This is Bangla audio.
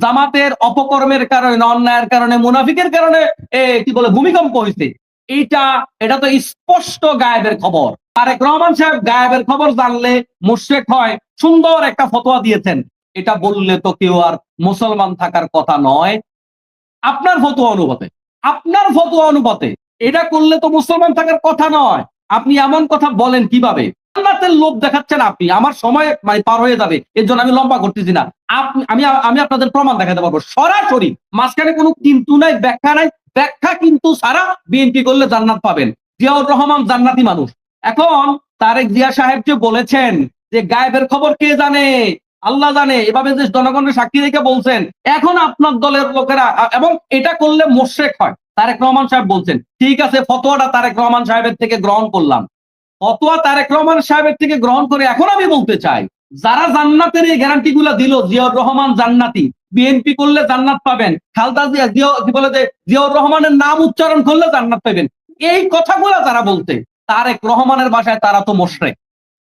জামাতের অপকর্মের কারণে, অন্যায়ের কারণে, মুনাফিকের কারণে কি বলে ভূমিকম্প হয়েছে, এটা তো স্পষ্ট গায়েবের খবর। তারেক রহমান সাহেব গায়েবের খবর জানলে মুশরিক হয়, সুন্দর একটা ফতোয়া দিয়েছেন। এটা বললে তো কেউ আর মুসলমান থাকার কথা নয়। আপনার ফতোয়া অনুপাতে এটা করলে তো মুসলমান থাকার কথা নয়। আপনি এমন কথা বলেন কিভাবে? জান্নাতের লোভ দেখাচ্ছেন আপনি। আমার সময় মানে পার হয়ে যাবে, এর জন্য আমি লম্বা করতেছি না। আমি আপনাদের প্রমাণ দেখাতে পারবো সরাসরি, মাঝখানে কোনো কিন্তু নাই, ব্যাখ্যা নাই। ব্যাখ্যা কিন্তু সারা বিএনপি করলে জান্নাত পাবেন। জিয়াউর রহমান জান্নাতি মানুষ। এখন তারেক জিয়া সাহেব যে বলেছেন যে গায়েবের খবর কে জানে? আল্লাহ জানে, এভাবে যে জনগণের সাক্ষী রেখে বলছেন, এখন আপনার দলের লোকেরা এবং এটা করলে মোশরেক হয়। তারেক রহমান সাহেব বলছেন, ঠিক আছে, ফতোয়াটা তারেক রহমান সাহেবের থেকে গ্রহণ করলাম। ফতোয়া তারেক রহমান সাহেবের থেকে গ্রহণ করে এখন আমি বলতে চাই, যারা জান্নাতের এই গ্যারান্টি গুলা দিল, জিয়াউর রহমান জান্নাতি, বিএনপি করলে জান্নাত পাবেন, খালেদা জিয়া কি বলে যে জিয়াউর রহমানের নাম উচ্চারণ করলে জান্নাত পাবেন, এই কথাগুলা যারা বলতে, তারেক রহমানের ভাষায় তারা তো মোশরেক।